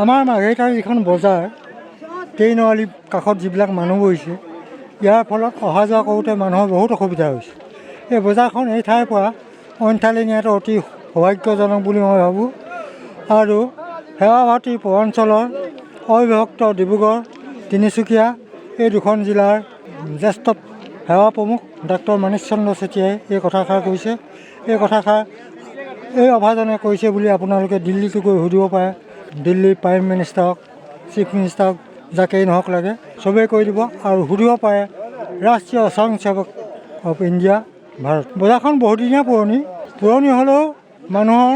আমাৰ মাঘেৰিটাৰ যিখন বজাৰ ট্ৰেইনৱালী কাষত যিবিলাক মানুহ বহিছে ইয়াৰ ফলত অহা যোৱা কৰোঁতে মানুহৰ বহুত অসুবিধা হৈছে। এই বজাৰখন এই ঠাইৰ পৰা অইন ঠাইলৈ নিয়াটো অতি সৌভাগ্যজনক বুলি মই ভাবোঁ। আৰু সেৱা ভাৰতী পৌৰাঞ্চলৰ অবিভক্ত ডিব্ৰুগড় তিনিচুকীয়া এই দুখন জিলাৰ জ্যেষ্ঠ সেৱা প্ৰমুখ ডাক্তৰ মাণিক চন্দ্ৰ চেতিয়াই এই কথাষাৰ কৈছে। এই কথাষাৰ এই অভাজনে কৈছে বুলি আপোনালোকে দিল্লীতো গৈ সুধিব পাৰে। দিল্লীৰ প্ৰাইম মিনিষ্টাৰক, চিফ মিনিষ্টাৰক, যাকেই নহওক লাগে চবেই কৈ দিব আৰু সুধিব পাৰে ৰাষ্ট্ৰীয় স্বয়ংসেৱক অফ ইণ্ডিয়া ভাৰত। বজাৰখন বহুদিনীয়া পুৰণি হ'লেও মানুহৰ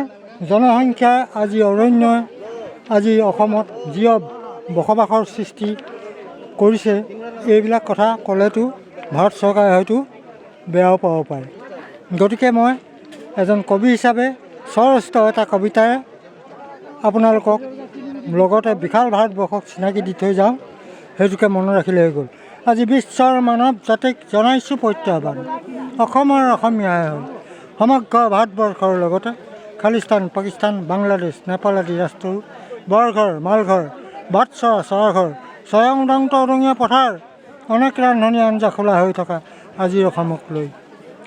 জনসংখ্যা আজি অৰণ্যই আজি অসমত যি বসবাসৰ সৃষ্টি কৰিছে এইবিলাক কথা ক'লেতো ভাৰত চৰকাৰে হয়তো বেয়াও পাব পাৰে। গতিকে মই এজন কবি হিচাপে স্বৰচিত এটা কবিতাৰে আপোনালোকক লগতে বিশাল ভাৰতবৰ্ষক চিনাকি দি থৈ যাওঁ, সেইটোকে মনত ৰাখিলে হৈ গ'ল। আজি বিশ্বৰ মানৱ জাতিক জনাইছোঁ প্ৰত্যাহ্বান, অসমৰ অসমীয়াই হ'ল সমগ্ৰ ভাৰতবৰ্ষৰ লগতে খালিস্তান, পাকিস্তান, বাংলাদেশ, নেপাল আদি ৰাষ্ট্ৰৰো বৰঘৰ, মালঘৰ, বাটচৰা, চৰাঘৰ, স্বয়ংদন্ত উদঙীয়া পথাৰ, অনেক ৰান্ধনি আঞ্জা খোলা হৈ থকা আজিৰ অসমক লৈ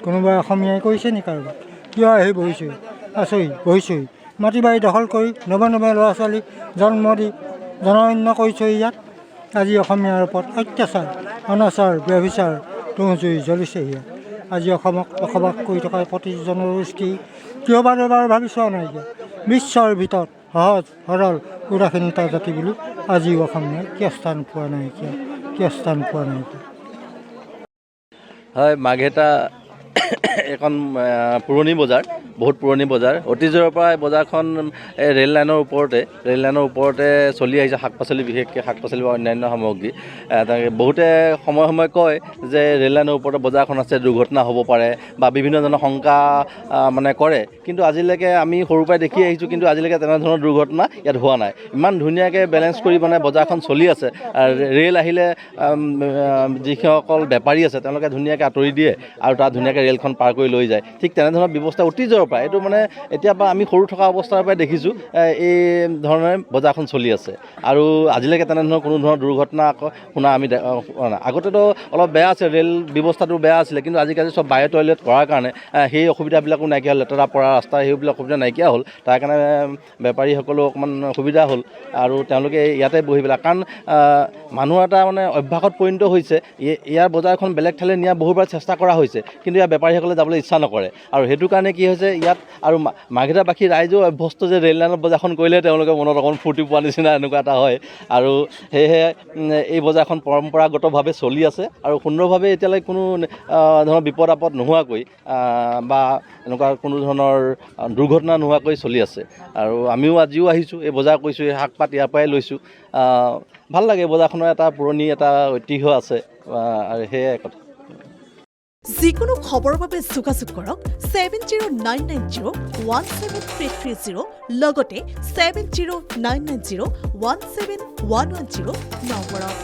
কোনোবাই অসমীয়াই কৈছে নি কাৰোবাৰ? কিয় আহি বহিছোঁ বহিছোঁ মাটি বাৰী দখল কৰি নবে ল'ৰা ছোৱালীক জন্ম দি জনন্য কৰিছোঁ ইয়াত। আজি অসমীয়াৰ ওপৰত অত্যাচাৰ, অনাচাৰ, ব্যভিচাৰ তুঁহজুই জ্বলিছে ইয়াত। আজি অসমক বসবাস কৰি থকা প্ৰতি জনগোষ্ঠী কিয়বাৰ এবাৰ ভাবি চোৱা নাইকিয়া। বিশ্বৰ ভিতৰত সহজ সৰল উদাসীনতা জাতি বুলি আজিও অসমীয়াই কিয় স্থান পোৱা নাইকিয়া। হয়, মাঘেৰিটা এখন পুৰণি বজাৰ, বহুত পুৰণি বজাৰ। অতীজৰ পৰা এই বজাৰখন ৰেল লাইনৰ ওপৰতে চলি আহিছে। শাক পাচলি, বিশেষকৈ শাক পাচলি বা অন্যান্য সামগ্ৰী। বহুতে সময়ে সময়ে কয় যে ৰেল লাইনৰ ওপৰতে বজাৰখন আছে, দুৰ্ঘটনা হ'ব পাৰে বা বিভিন্ন ধৰণৰ শংকা মানে কৰে। কিন্তু আজিলৈকে আমি সৰুৰ পৰাই দেখি আহিছোঁ, কিন্তু আজিলৈকে তেনেধৰণৰ দুৰ্ঘটনা ইয়াত হোৱা নাই। ইমান ধুনীয়াকৈ বেলেঞ্চ কৰি মানে বজাৰখন চলি আছে। ৰেল আহিলে যিসকল বেপাৰী আছে তেওঁলোকে ধুনীয়াকৈ আঁতৰি দিয়ে আৰু তাত ধুনীয়াকৈ ৰেলখন পাৰ কৰি লৈ যায়। ঠিক তেনেধৰণৰ ব্যৱস্থা অতীজৰ পৰা, এইটো মানে এতিয়া পৰা আমি সৰু থকা অৱস্থাৰ পৰাই দেখিছোঁ এই ধৰণে বজাৰখন চলি আছে। আৰু আজিলৈকে তেনেধৰণৰ কোনো ধৰণৰ দুৰ্ঘটনা শুনা আমি আগতেতো অলপ বেয়া আছিল, ৰেল ব্যৱস্থাটো বেয়া আছিলে, কিন্তু আজিকালি চব বায়ু টয়লেট কৰাৰ কাৰণে সেই অসুবিধাবিলাকো নাইকিয়া হ'ল। লেতেৰা পৰা ৰাস্তা সেইবিলাক অসুবিধা নাইকিয়া হ'ল। তাৰ কাৰণে বেপাৰীসকলেও অকণমান সুবিধা হ'ল আৰু তেওঁলোকে ইয়াতে বহি পেলাই, কাৰণ মানুহ এটা মানে অভ্যাসত পৰিণত হৈছে। ইয়াৰ বজাৰখন বেলেগ ঠাইলৈ নিয়া বহুবাৰ চেষ্টা কৰা হৈছে, কিন্তু ইয়াৰ বেপাৰীসকলে যাবলৈ ইচ্ছা নকৰে। আৰু সেইটো কাৰণে কি হৈছে, ইয়াত আৰু মাঘেৰিটাবাসী ৰাইজেও অভ্যস্ত যে ৰেল লাইনত বজাৰখন কৰিলে তেওঁলোকে মনত অকণ ফূৰ্তি পোৱা নিচিনা এনেকুৱা এটা হয়। আৰু সেয়েহে এই বজাৰখন পৰম্পৰাগতভাৱে চলি আছে আৰু সুন্দৰভাৱে এতিয়ালৈকে কোনো ধৰণৰ বিপদ আপদ নোহোৱাকৈ বা এনেকুৱা কোনো ধৰণৰ দুৰ্ঘটনা নোহোৱাকৈ চলি আছে। আৰু আমিও আজিও আহিছোঁ, এই বজাৰ কৰিছোঁ, এই শাক পাত ইয়াৰ পৰাই লৈছোঁ। ভাল লাগে, বজাৰখনৰ এটা পুৰণি এটা ঐতিহ্য আছে আৰু সেয়াই কথা। যিকোনো খবৰৰ বাবে যোগাযোগ কৰক 7099017330 লগতে 7099017110 নম্বৰত।